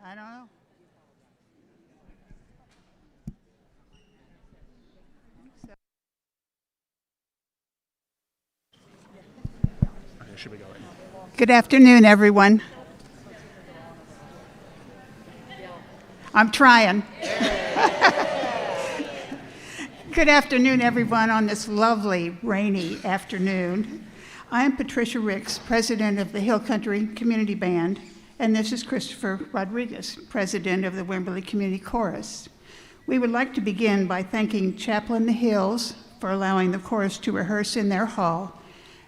I don't know. Okay, should we go in? Good afternoon, everyone. I'm trying. Good afternoon, everyone, on this lovely rainy afternoon. I'm Patricia Ricks, president of the Hill Country Community Band, and this is Christopher Rodriguez, president of the Wimberley Community Chorus. We would like to begin by thanking Chaplain the Hills for allowing the chorus to rehearse in their hall,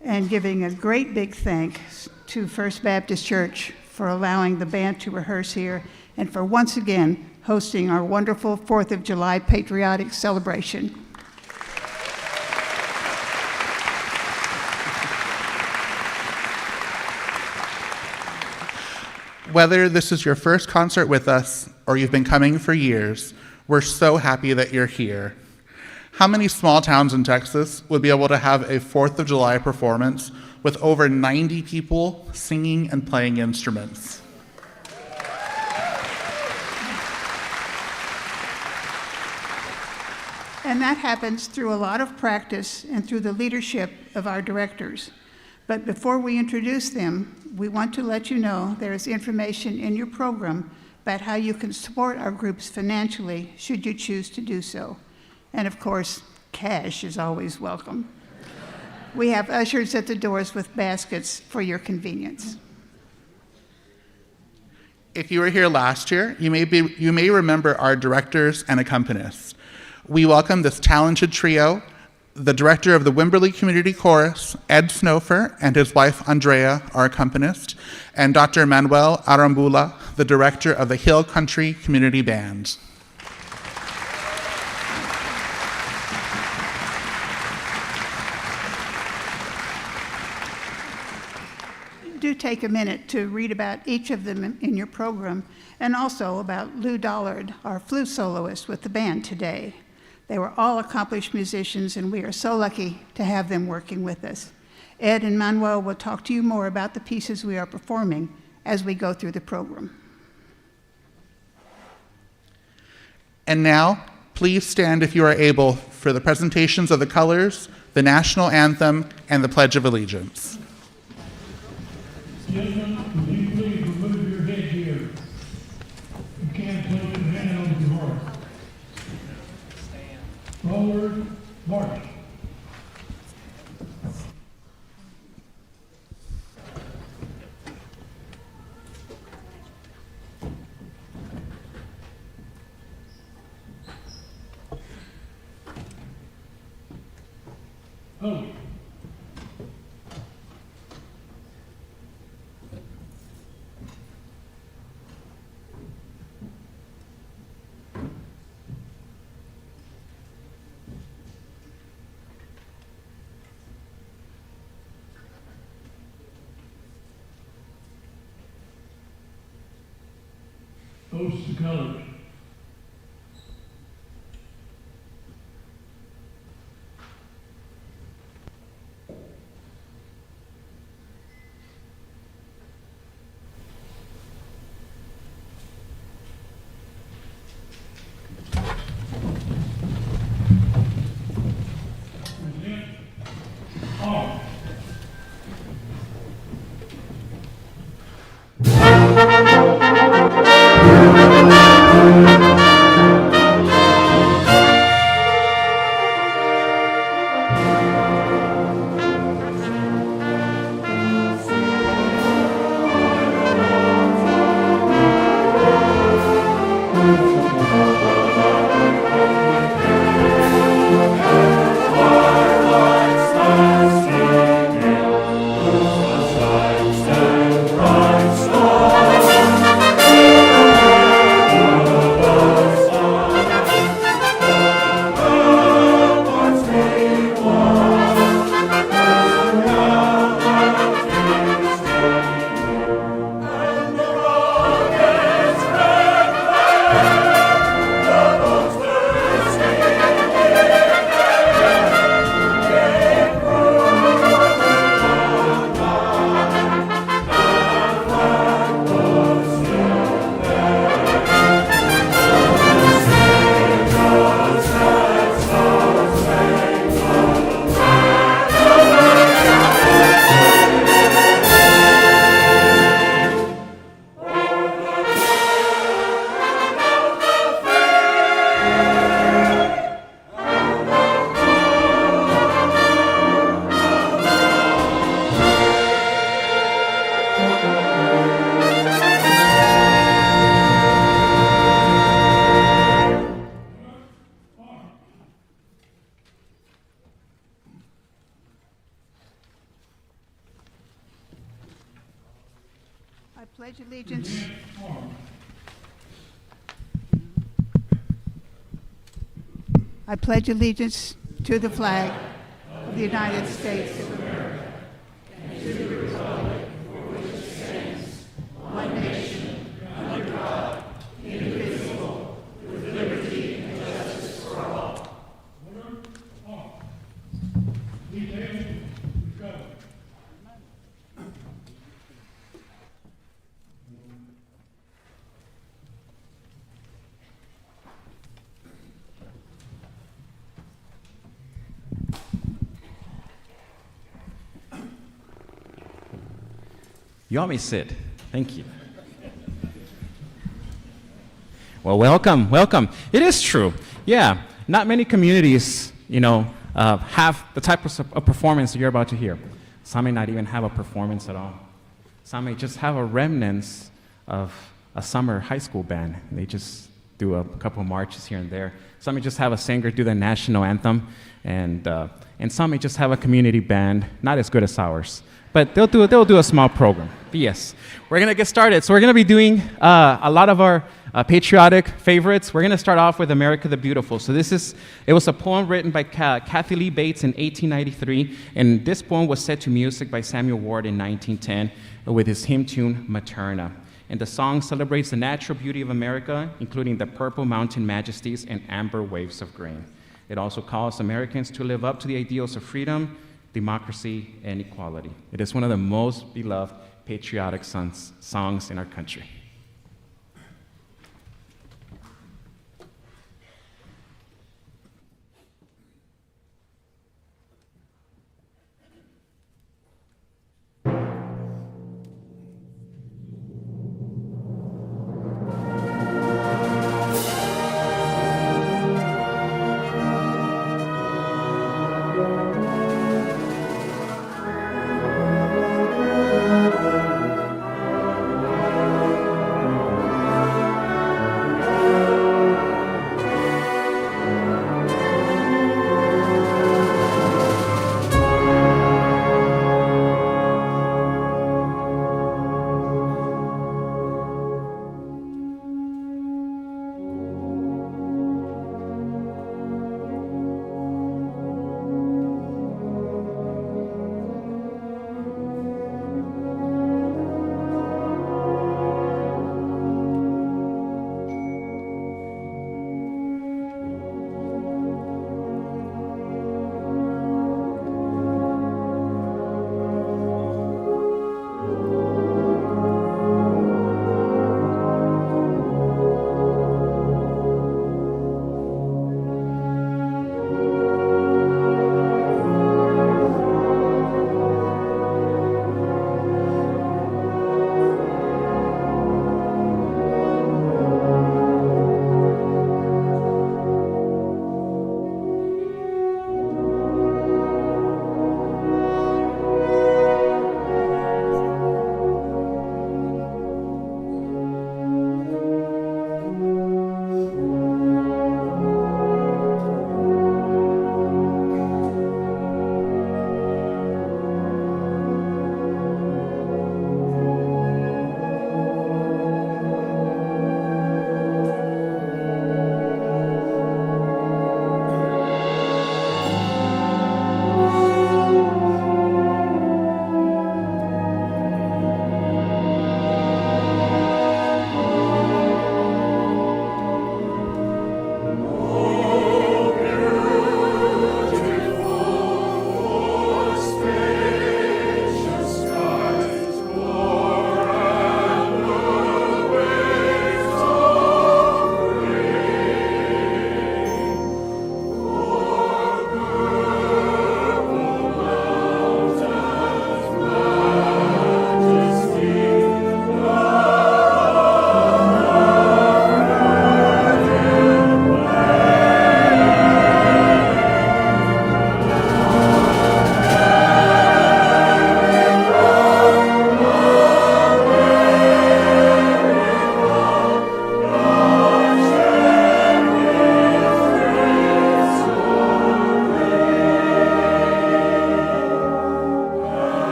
and giving a great big thanks to First Baptist Church for allowing the band to rehearse here and for once again hosting our wonderful 4th of July patriotic celebration. Whether this is your first concert with us or you've been coming for years, we're so happy that you're here. How many small towns in Texas would be able to have a 4th of July performance with over 90 people singing and playing instruments? And that happens through a lot of practice and through the leadership of our directors. But before we introduce them, we want to let you know there is information in your program about how you can support our groups financially should you choose to do so. And of course, cash is always welcome. We have ushers at the doors with baskets for your convenience. If you were here last year, you may remember our directors and accompanists. We welcome this talented trio, the director of the Wimberley Community Chorus, Ed Snofer, and his wife Andrea, our accompanist, and Dr. Manuel Arambula, the director of the Hill Country Community Band. Do take a minute to read about each of them in your program, and also about Lou Dollard, our flute soloist with the band today. They were all accomplished musicians, and we are so lucky to have them working with us. Ed and Manuel will talk to you more about the pieces we are performing as we go through the program. And now, please stand if you are able for the presentations of the colors, the national anthem, and the Pledge of Allegiance. Gentlemen, will you please remove your headgear? You can't place your hand over your heart. Forward, march. Oh. Oaths to colors. Present. Off. pledge allegiance. I pledge allegiance to the flag of the United States of America and to the republic for which it stands, one nation, under God, indivisible, with liberty and justice for all. Details, go. You all may sit. Thank you. Well, welcome, welcome. It is true. Yeah, not many communities, have the type of performance that you're about to hear. Some may not even have a performance at all. Some may just have a remnants of a summer high school band. They just do a couple of marches here and there. Some may just have a singer do the national anthem, and some may just have a community band, not as good as ours. But they'll do a small program. But yes, we're gonna get started. So we're gonna be doing a lot of our patriotic favorites. We're gonna start off with "America the Beautiful." So it was a poem written by Kathy Lee Bates in 1893, and this poem was set to music by Samuel Ward in 1910 with his hymn tune "Materna." And the song celebrates the natural beauty of America, including the purple mountain majesties and amber waves of grain. It also calls Americans to live up to the ideals of freedom, democracy, and equality. It is one of the most beloved patriotic songs in our country.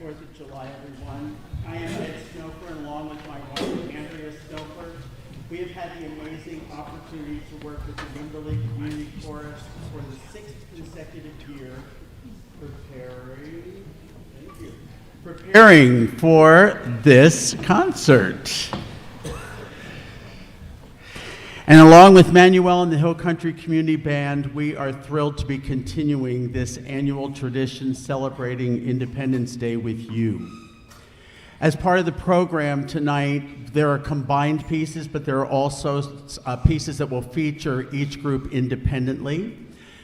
4th of July, everyone. I am Ed Snofer, and along with my wife, Andrea Snofer, we have had the amazing opportunity to work with the Wimberley Community Chorus for the 6th consecutive year, preparing for this concert. And along with Manuel and the Hill Country Community Band, we are thrilled to be continuing this annual tradition celebrating Independence Day with you. As part of the program tonight, there are combined pieces, but there are also pieces that will feature each group independently.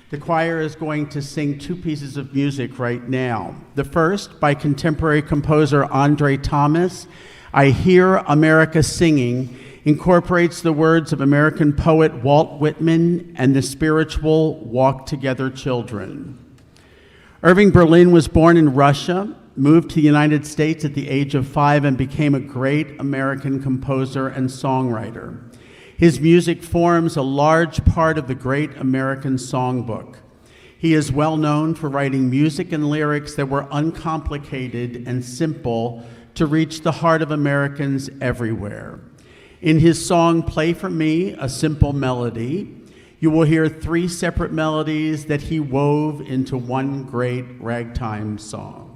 The choir is going to sing 2 pieces of music right now. The first, by contemporary composer Andre Thomas, I Hear America Singing, incorporates the words of American poet Walt Whitman and the spiritual Walk Together Children. Irving Berlin was born in Russia, moved to the United States at the age of 5, and became a great American composer and songwriter. His music forms a large part of the Great American Songbook. He is well known for writing music and lyrics that were uncomplicated and simple to reach the heart of Americans everywhere. In his song, Play For Me, a Simple Melody, you will hear 3 separate melodies that he wove into one great ragtime song.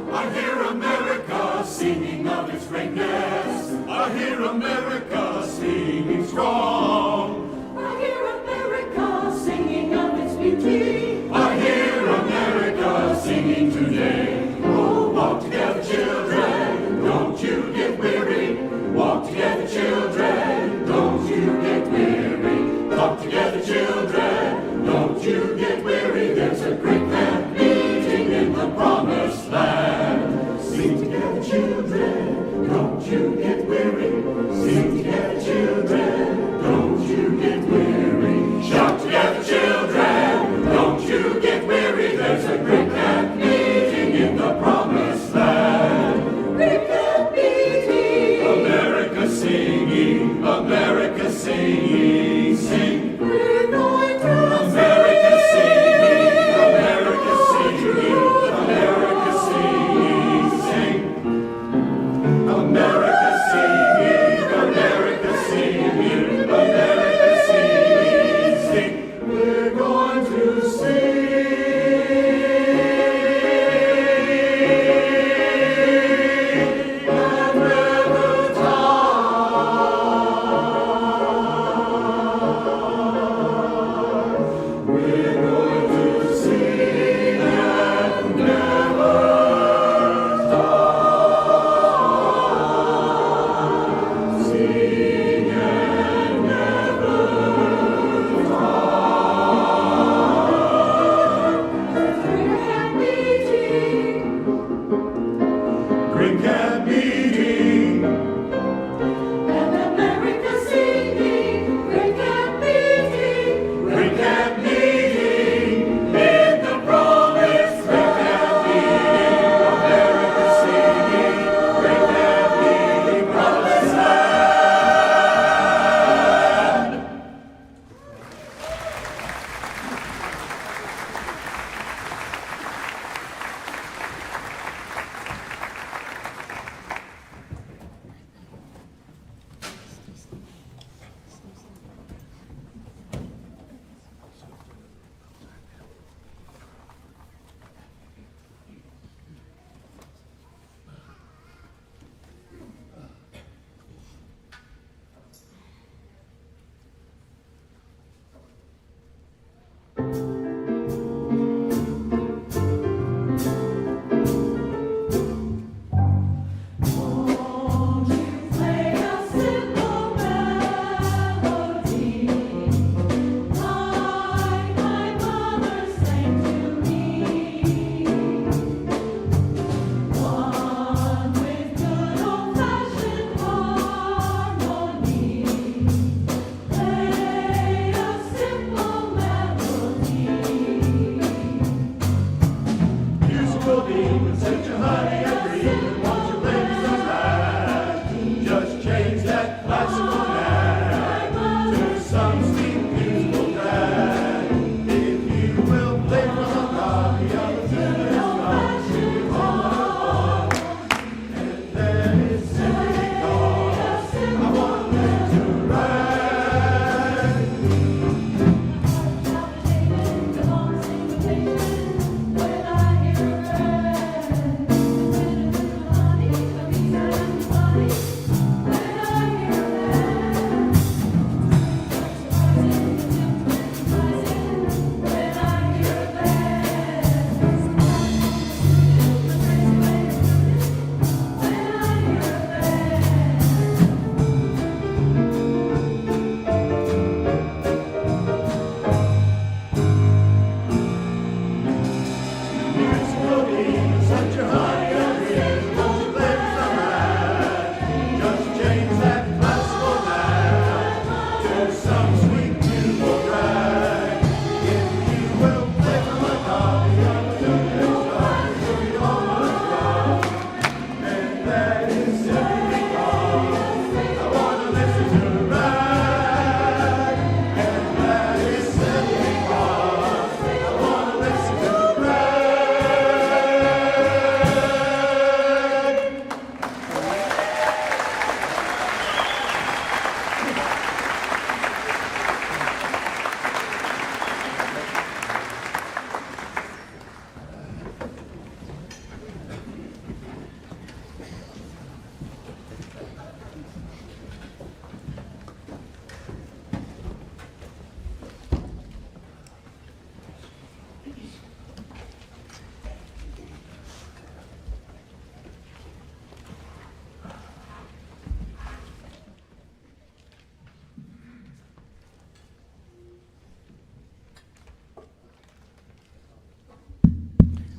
I hear America singing of its greatness. I hear America singing strong. I hear America singing of its beauty. I hear America singing today. Oh, walk together, children, don't you get weary. Walk together, children, don't you get weary. Walk together, children, don't you get weary. There's a great camp meeting in the promised land. Sing together, children, don't you get weary. Sing together, children, don't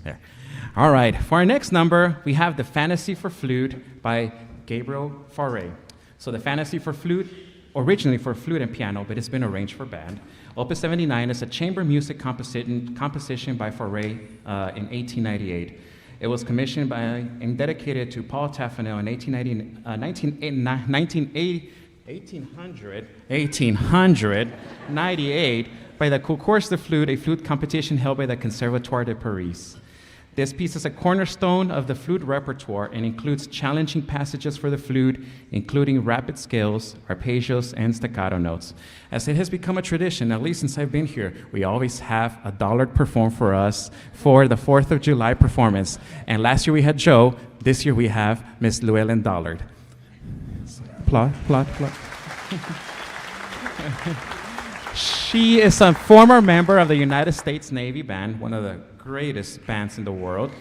There. All right, for our next number, we have the Fantasy for Flute by Gabriel Fauré. So the Fantasy for Flute, originally for flute and piano, but it's been arranged for band. Opus 79 is a chamber music composition by Fauré in 1898. It was commissioned by and dedicated to Paul Taffanel in 1898 by the Concours de Flûte, a flute competition held by the Conservatoire de Paris. This piece is a cornerstone of the flute repertoire and includes challenging passages for the flute, including rapid scales, arpeggios, and staccato notes. As it has become a tradition, at least since I've been here, we always have a Dollard perform for us for the 4th of July performance. And last year we had Joe, this year we have Miss Llewellyn Dollard. Plot. She is a former member of the United States Navy Band, one of the greatest bands in the world.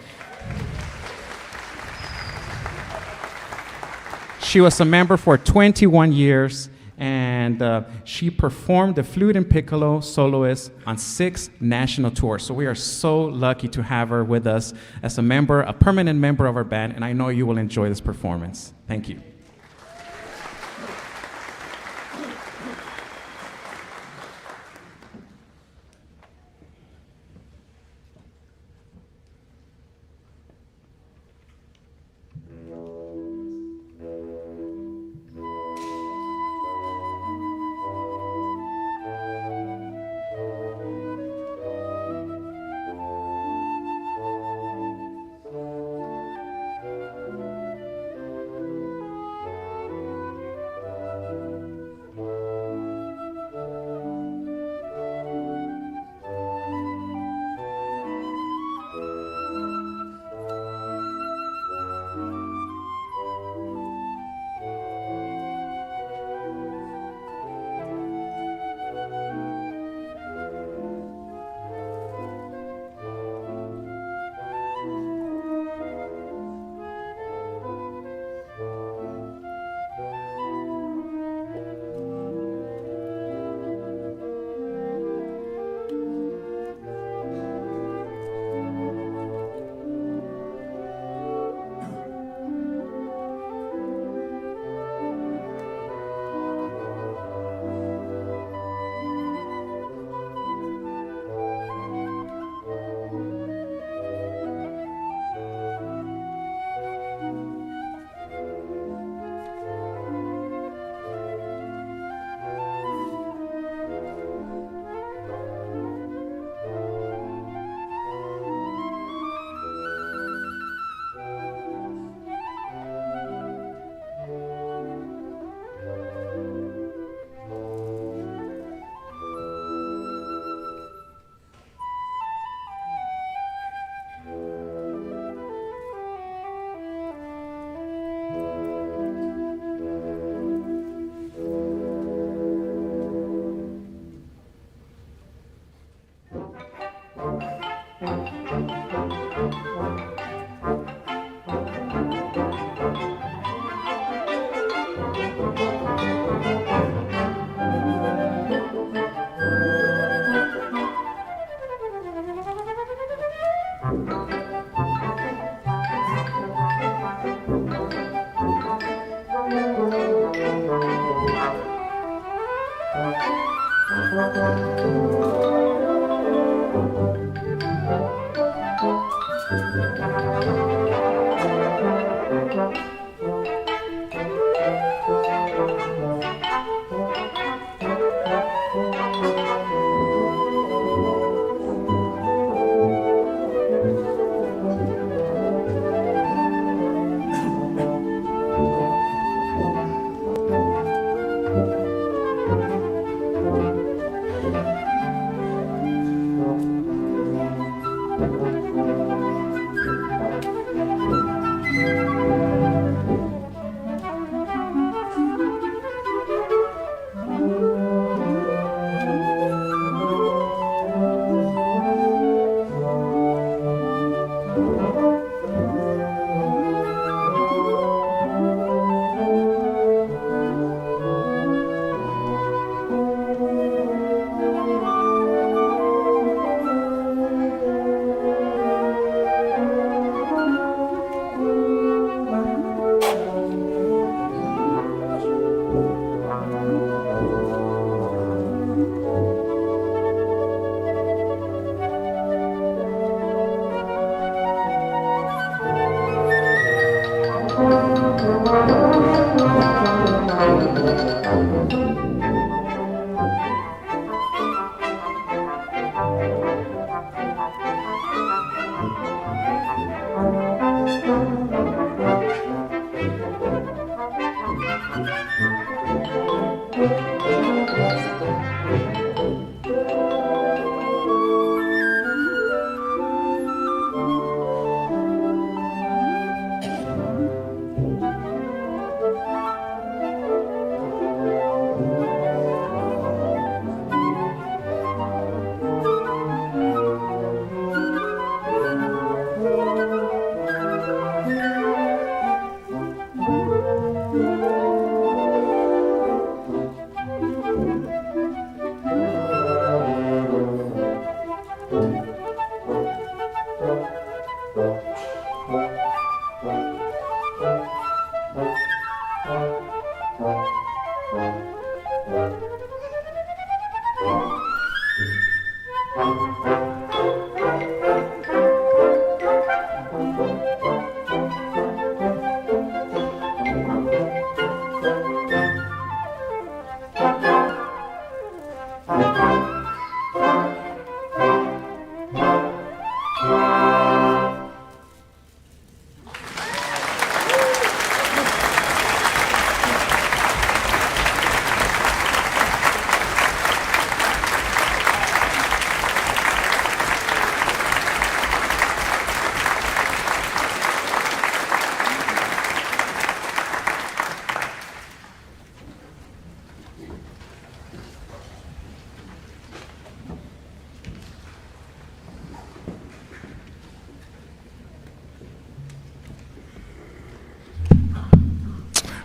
She was a member for 21 years, and she performed the flute and piccolo soloist on 6 national tours. So we are so lucky to have her with us as a member, a permanent member of our band, and I know you will enjoy this performance. Thank you.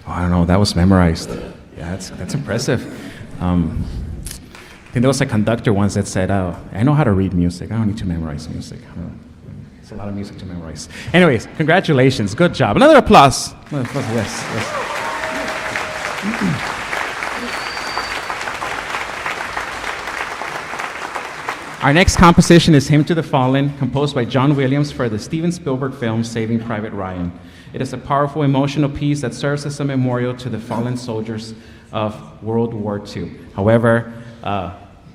I don't know, that was memorized. Yeah, that's impressive. I think there was a conductor once that said, oh, I know how to read music. I don't need to memorize music. It's a lot of music to memorize. Anyways, congratulations. Good job. Another applause. Another applause. Yes, yes. Our next composition is Hymn to the Fallen, composed by John Williams for the Steven Spielberg film Saving Private Ryan. It is a powerful emotional piece that serves as a memorial to the fallen soldiers of World War II. However,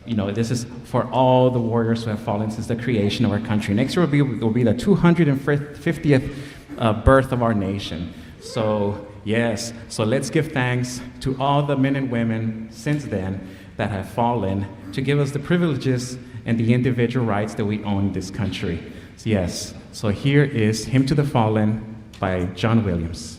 this is for all the warriors who have fallen since the creation of our country. Next year will be the 250th birth of our nation. So, yes, so let's give thanks to all the men and women since then that have fallen to give us the privileges and the individual rights that we own in this country. So, yes, so here is Hymn to the Fallen by John Williams.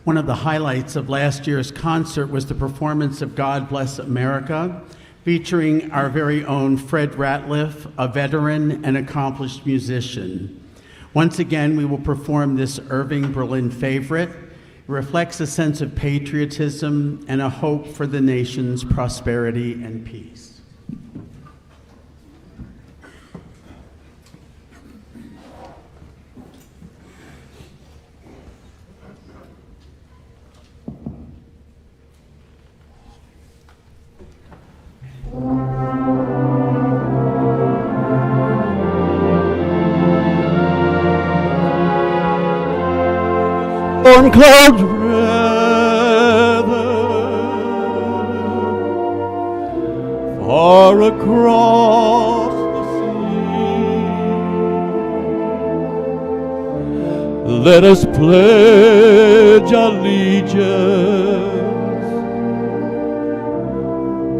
One of the highlights of last year's concert was the performance of God Bless America, featuring our very own Fred Ratliff, a veteran and accomplished musician. Once again, we will perform this Irving Berlin favorite. It reflects a sense of patriotism and a hope for the nation's prosperity and peace. On clouds rather far across the sea, let us pledge allegiance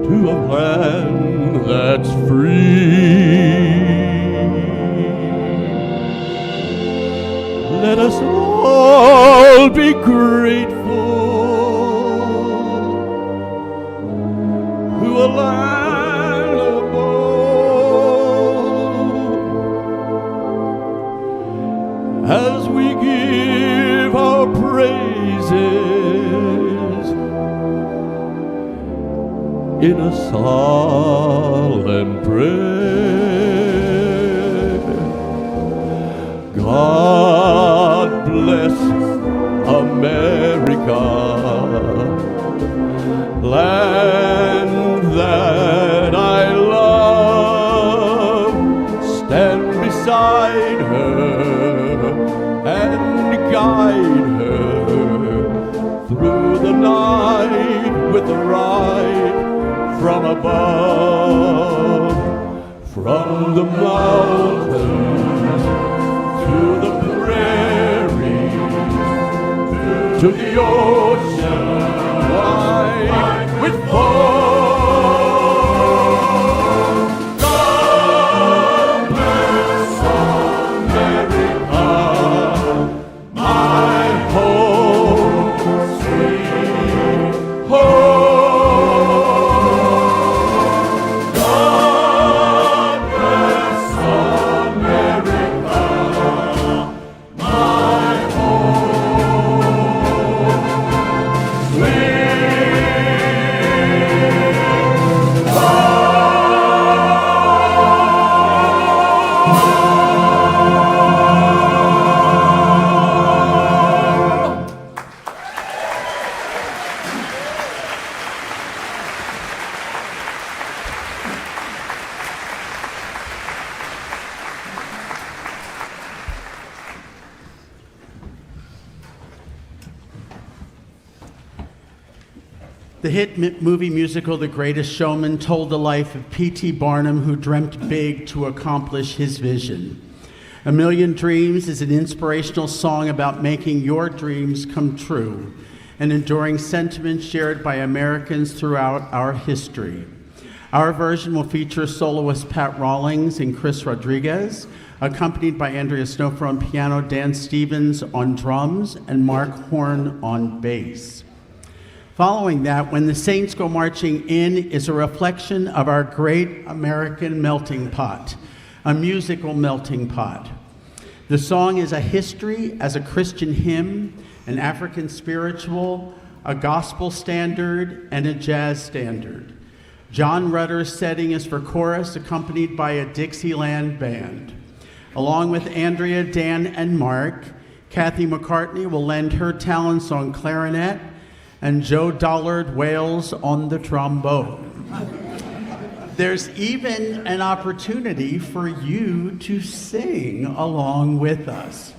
to a land that's free. Let us all be grateful to a land above as we give our praises in a solemn prayer. God bless America, land that I love. Stand beside her and guide her through the night with the right from above, from the mountains to the prairie, to the ocean wide with foam. God bless America, my home, sweet home. God bless America, my home, sweet The hit movie musical The Greatest Showman told the life of P.T. Barnum, who dreamt big to accomplish his vision. A Million Dreams is an inspirational song about making your dreams come true, an enduring sentiment shared by Americans throughout our history. Our version will feature soloist Pat Rawlings and Chris Rodriguez, accompanied by Andrea Snowfer on piano, Dan Stevens on drums, and Mark Horn on bass. Following that, When the Saints Go Marching In is a reflection of our great American melting pot, a musical melting pot. The song is a history as a Christian hymn, an African spiritual, a gospel standard, and a jazz standard. John Rutter's setting is for chorus, accompanied by a Dixieland band. Along with Andrea, Dan, and Mark, Kathy McCartney will lend her talents on clarinet, and Joe Dollard wails on the trombone. There's even an opportunity for you to sing along with us.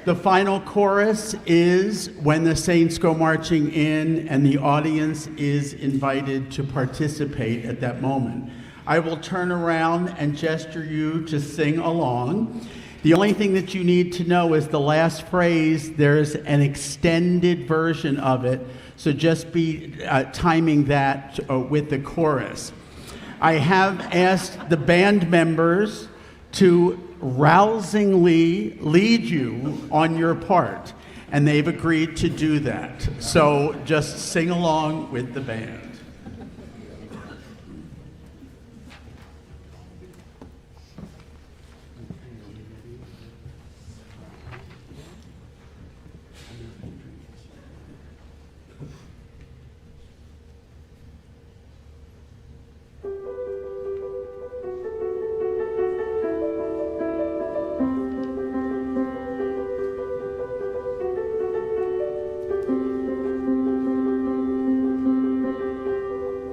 The final chorus is When the Saints Go Marching In, and the audience is invited to participate at that moment. I will turn around and gesture you to sing along. The only thing that you need to know is the last phrase. There's an extended version of it, so just be timing that with the chorus. I have asked the band members to rousingly lead you on your part. and they've agreed to do that. So just sing along with the band.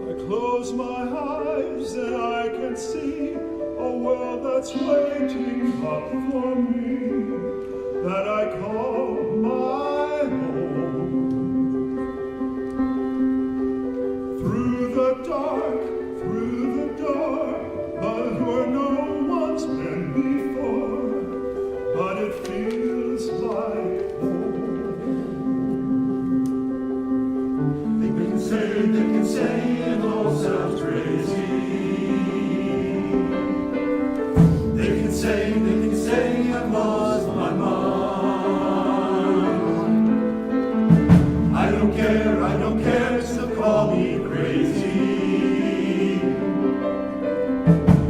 I close my eyes and I can see a world that's waiting up for me, that I call my home. Through the dark, through the door, but where no one's been before, but it feels like home. They can say it all sounds crazy. They can say I've lost my mind. I don't care, still call me crazy.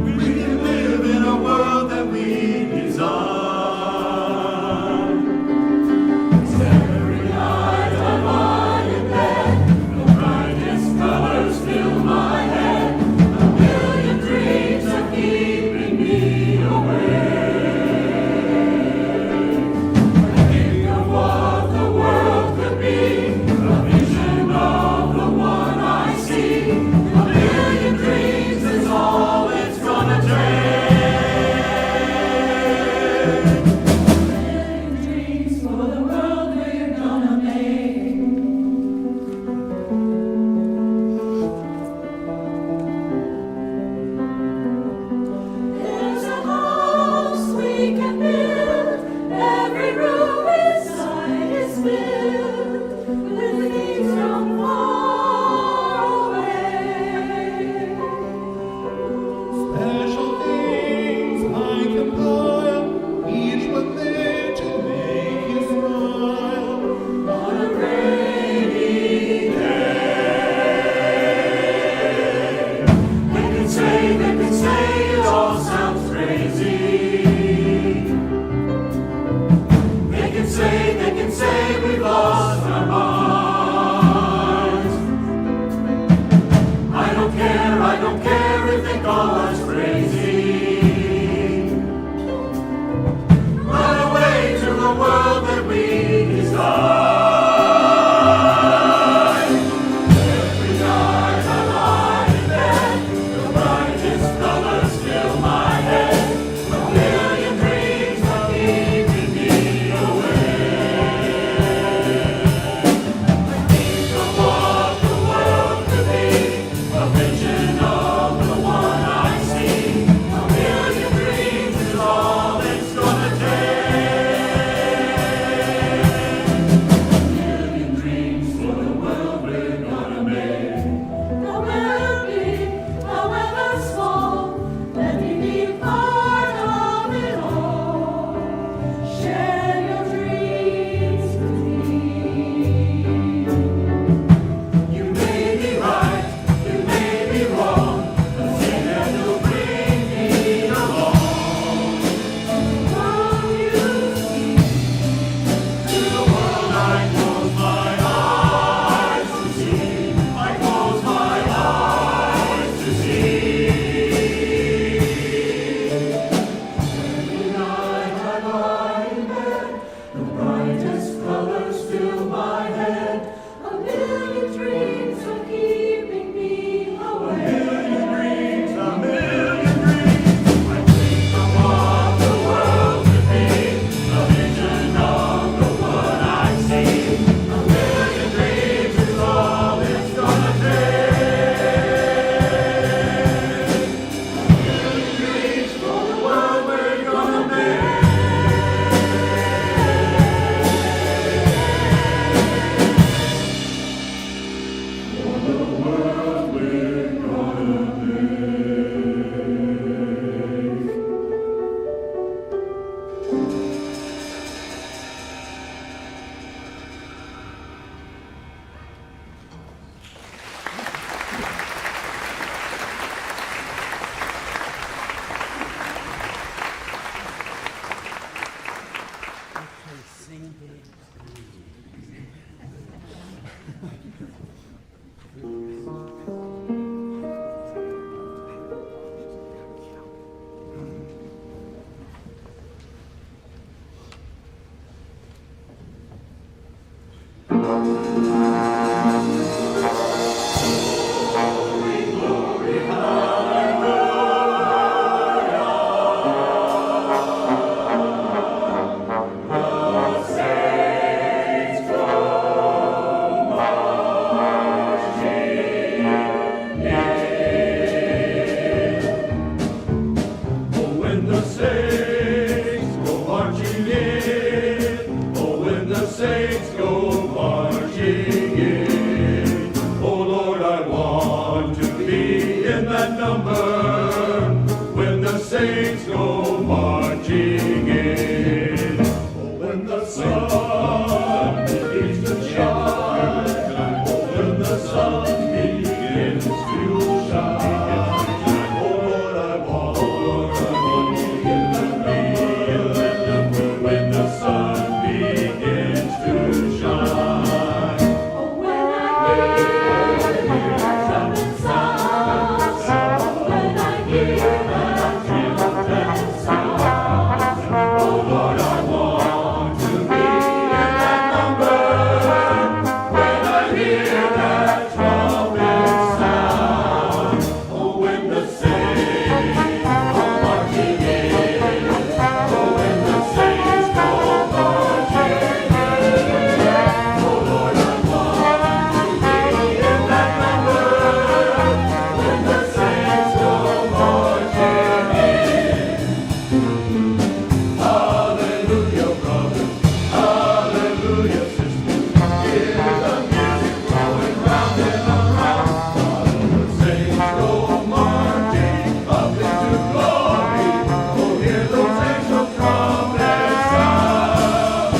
We can live in a world that we design. Every night I lie in bed, the brightest colors fill my head. A million dreams are keeping me awake. I think of what the world could be, a vision of the one I see. A million dreams is all it's gonna take. Dreams for the world we're gonna make. There's a house we can build. Every room inside is filled with things from far away. Special things I compile, each one there to make you smile on a rainy day. They can say it all sounds crazy. They can say we've lost our minds. I don't care if they call us crazy. Run away to a world that we design. Every night I lie in bed, the brightest colors fill my head. A million dreams are keeping me awake. When the saints go marching in, oh, when the saints go marching in, oh Lord, I want to be in that number. When the saints go marching in, oh, when the sun begins to shine, oh, when the sun begins to shine. When the sun begins to shine, Oh, when I hear the trumpet sound, when I hear the trumpet sound, oh Lord, I want to be in that number. When I hear that trumpet sound, oh, when the saints go marching in, oh, when the saints go marching in, oh Lord, I want to be in that number. When the saints go marching in. Hallelujah, brothers. Hallelujah, sisters. Hear the music going round and around. While the saints go marching up into glory. Oh, hear those angels trumpets sound.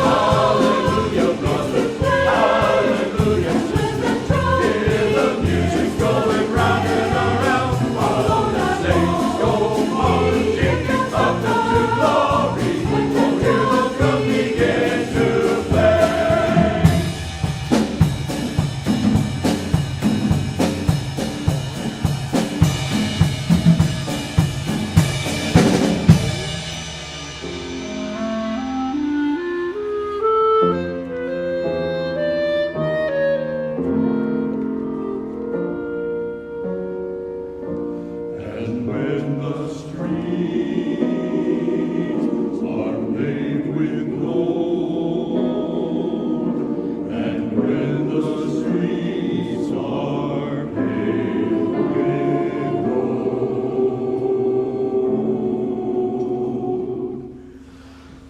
Hallelujah, brothers. Hallelujah, sisters. Hear the music going round and around. While the saints go marching up into glory. Oh, hear those drums begin to play. And when the streets are paved with gold, and when the streets are paved with gold,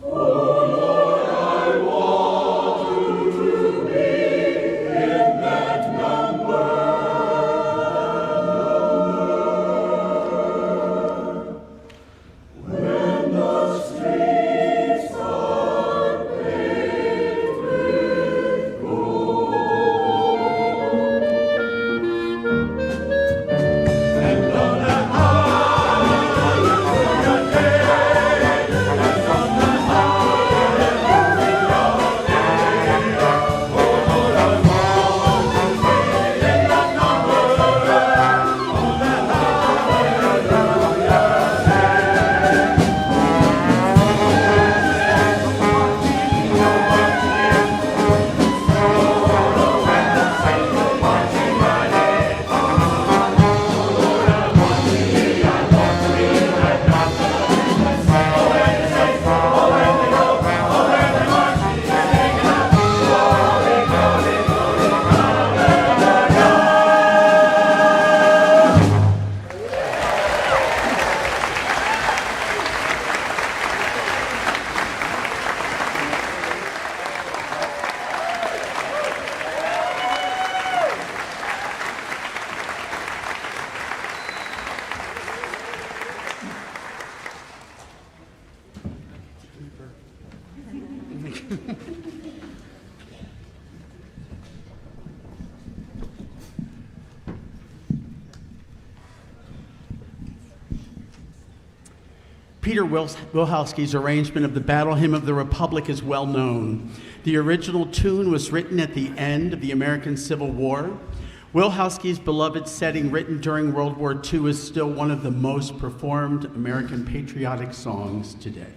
oh Lord, I want to be in that number. When the streets are paved with gold, and on that hallelujah day, and on that hallelujah day, oh Lord, I want to be in that number. On that hallelujah Peter Wilhowski's arrangement of the Battle Hymn of the Republic is well known. The original tune was written at the end of the American Civil War. Wilhowski's beloved setting, written during World War II, is still one of the most performed American patriotic songs today.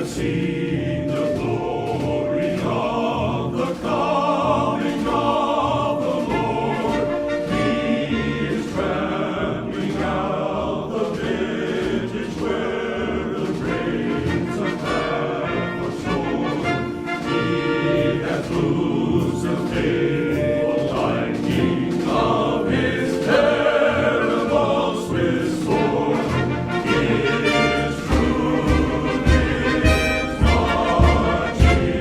Seen the glory of the coming of the Lord. He is trampling out the vintage where the grains of wrath are stored. He hath loosed the faithful lightning of his terrible Swiss sword. His truth is marching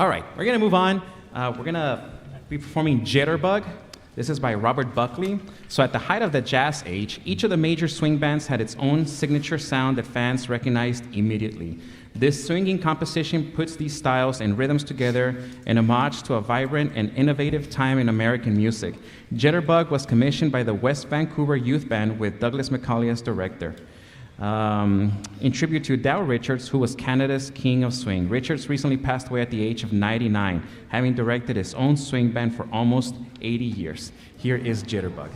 All right, we're gonna move on. We're gonna be performing Jitterbug. This is by Robert Buckley. So at the height of the jazz age, each of the major swing bands had its own signature sound that fans recognized immediately. This swinging composition puts these styles and rhythms together in homage to a vibrant and innovative time in American music. Jitterbug was commissioned by the West Vancouver Youth Band with Douglas McCauley as director. In tribute to Dow Richards, who was Canada's king of swing. Richards recently passed away at the age of 99, having directed his own swing band for almost 80 years. Here is Jitterbug.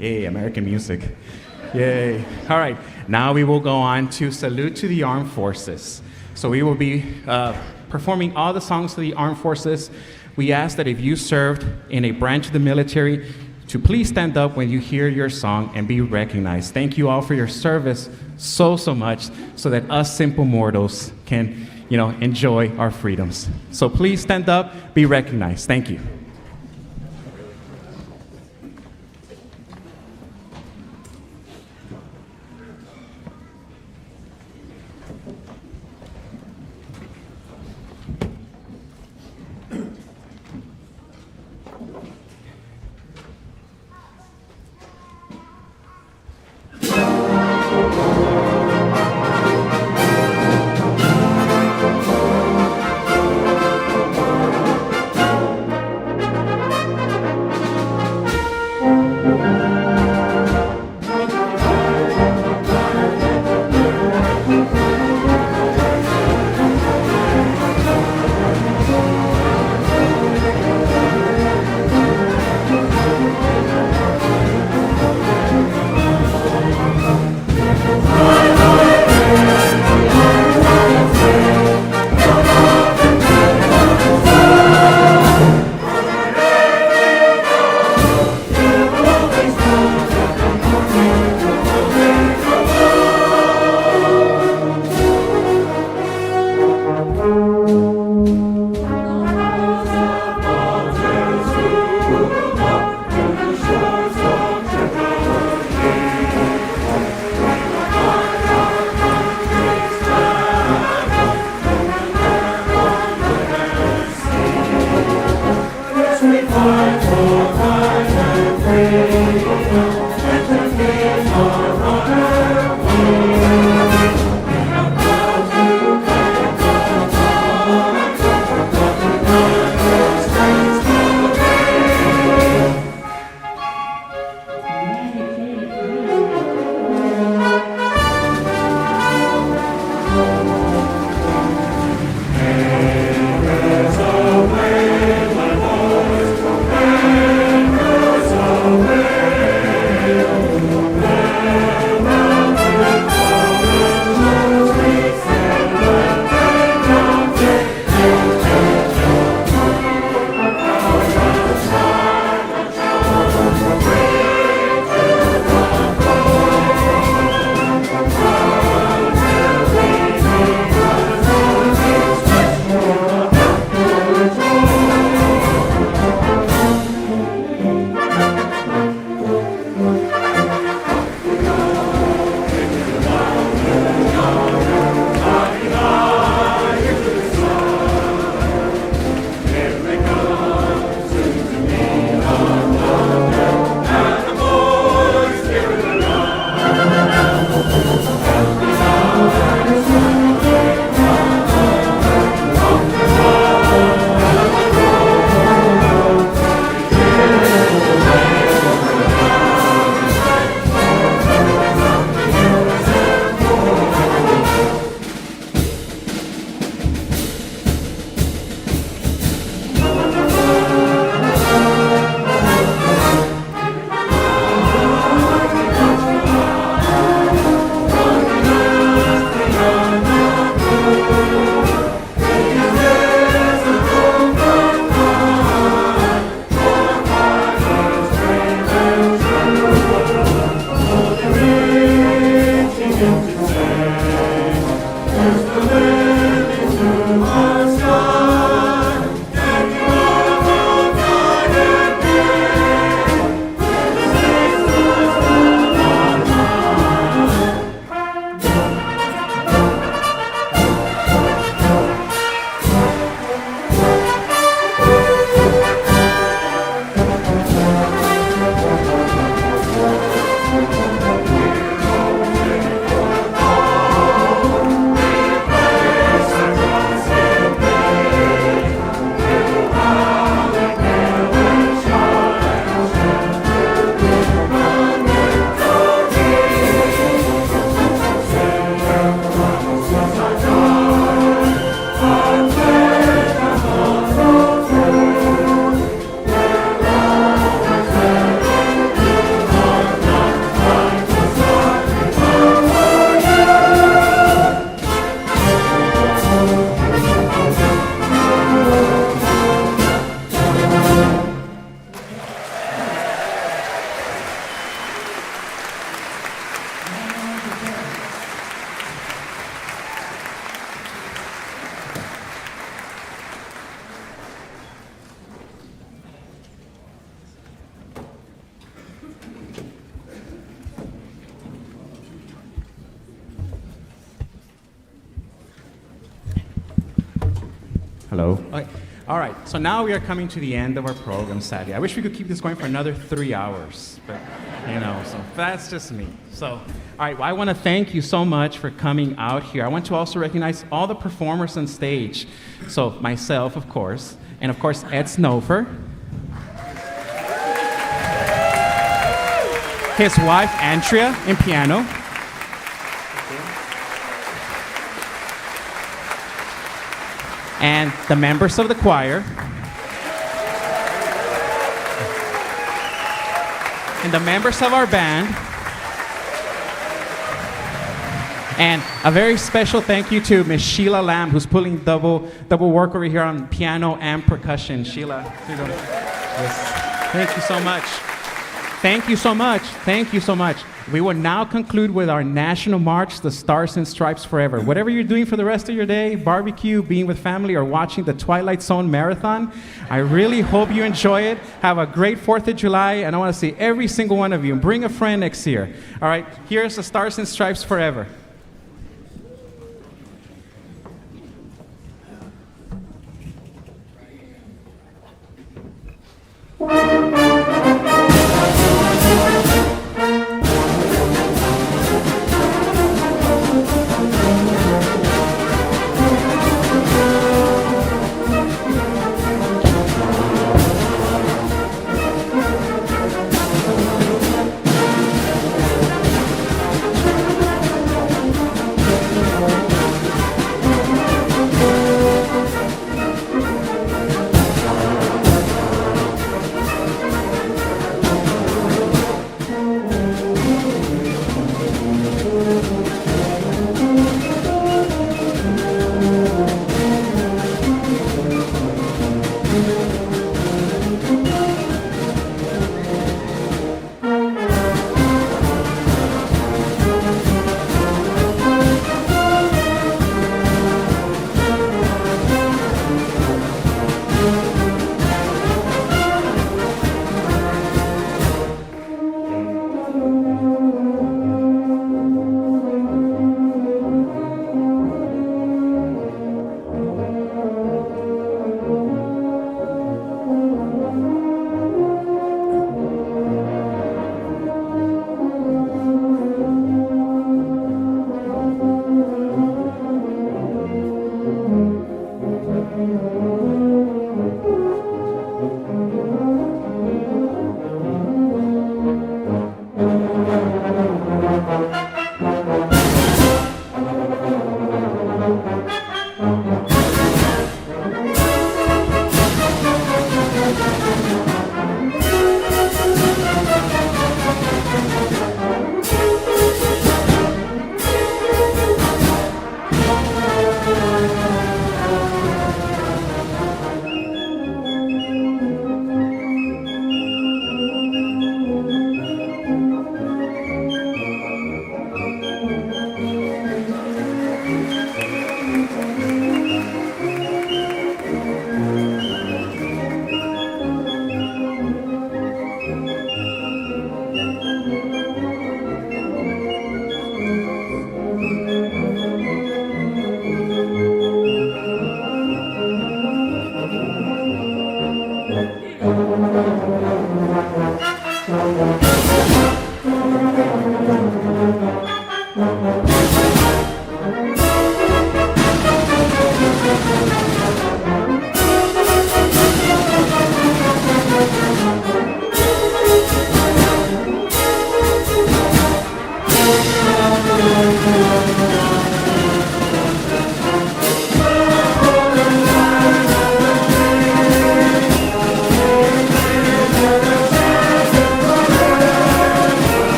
Yay, American music. Yay. All right, now we will go on to Salute to the Armed Forces. So we will be performing all the songs to the Armed Forces. We ask that if you served in a branch of the military, to please stand up when you hear your song and be recognized. Thank you all for your service so much so that us simple mortals can, enjoy our freedoms. So please stand up, be recognized. Thank you. Hello. Okay. All right. So now we are coming to the end of our program, sadly. I wish we could keep this going for another 3 hours, but so that's just me. So, all right. Well, I want to thank you so much for coming out here. I want to also recognize all the performers on stage. So myself, of course, and of course Ed Snofer, his wife Andrea in piano. And the members of the choir, and the members of our band, and a very special thank you to Miss Sheila Lamb, who's pulling double work over here on piano and percussion. Sheila, yes. Thank you so much. Thank you so much. Thank you so much. We will now conclude with our national march, the Stars and Stripes Forever. Whatever you're doing for the rest of your day, barbecue, being with family, or watching the Twilight Zone marathon, I really hope you enjoy it. Have a great 4th of July, and I want to see every single one of you. Bring a friend next year. All right, here's the Stars and Stripes Forever.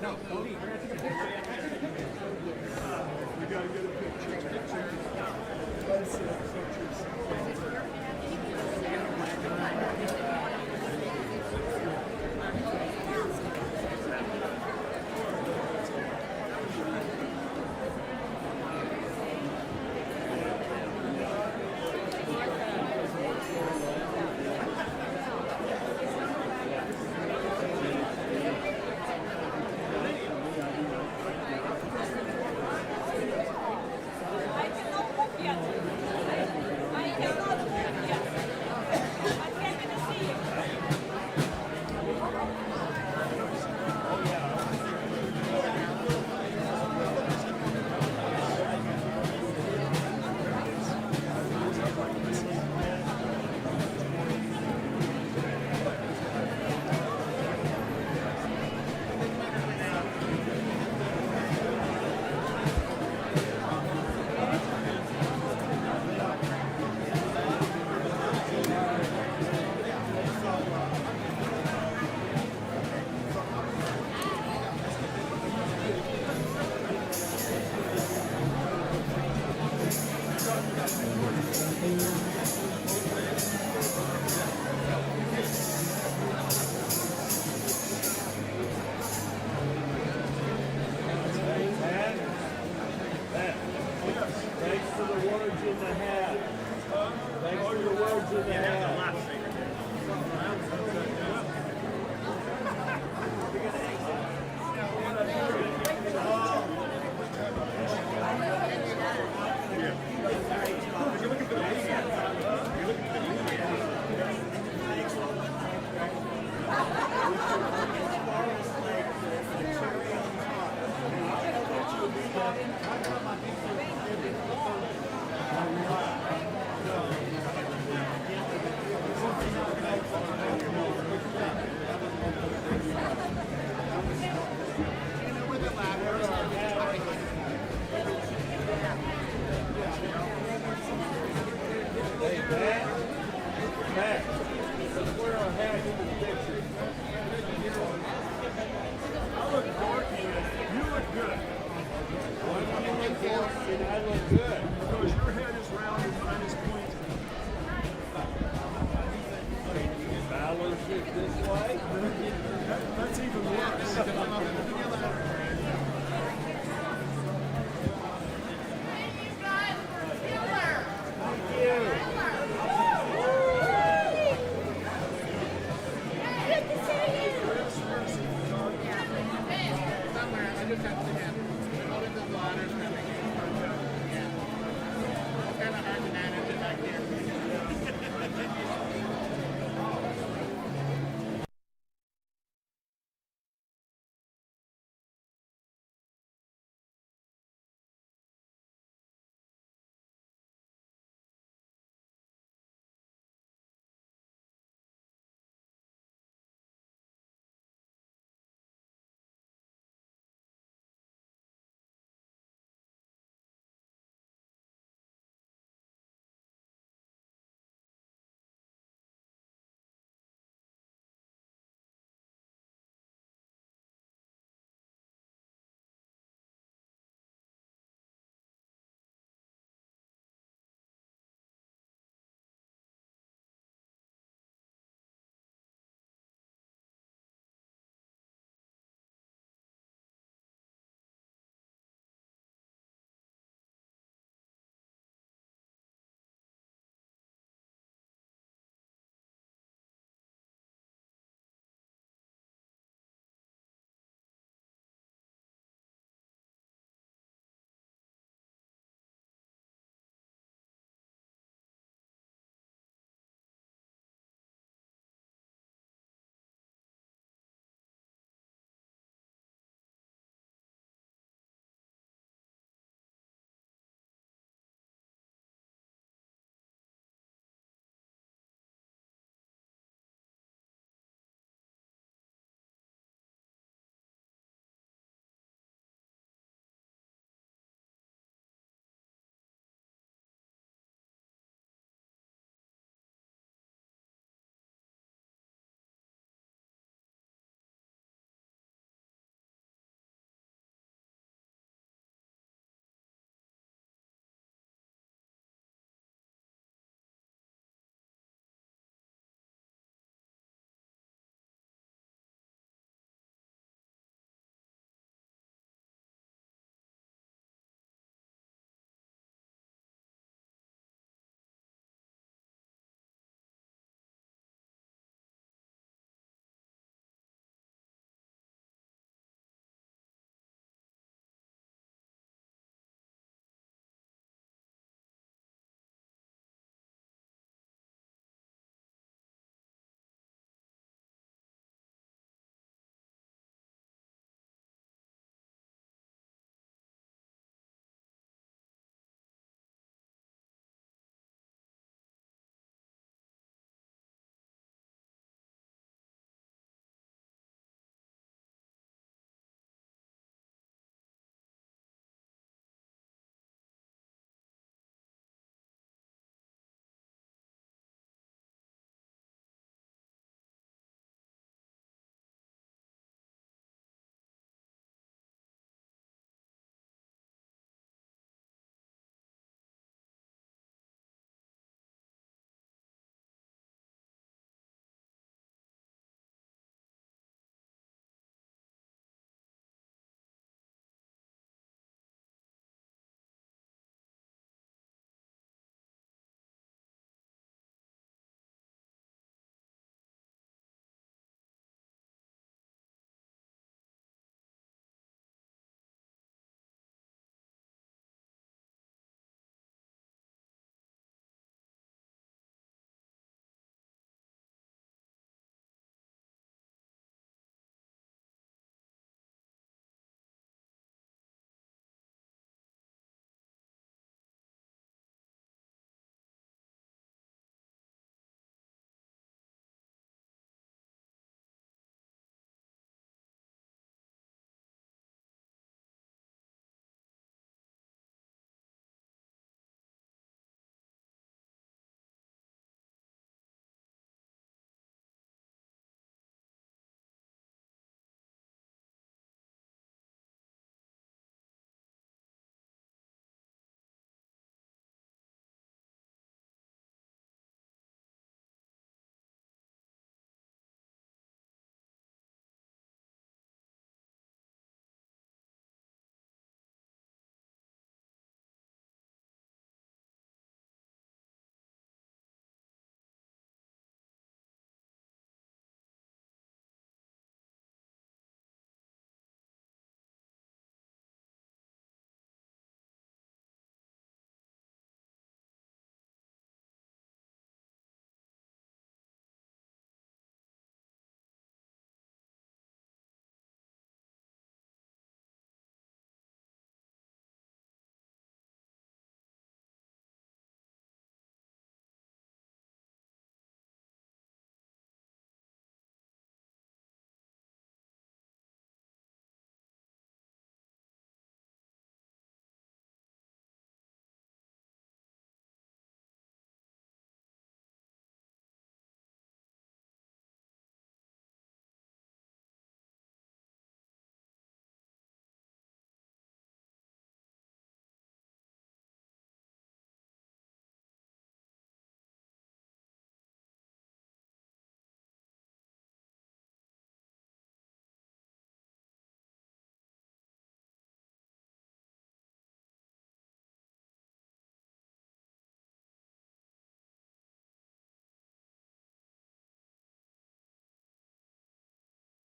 I cannot move yet. I cannot move yet. I can't even see you. Thanks for the words in the hat. Thanks for your words in the hat. Matt, let's wear our hat in the picture. I look dorky. You look good. Why do you look dorky and I look good? Because your head is round and mine is pointed. Balance it this way. That's even worse. Good to see you.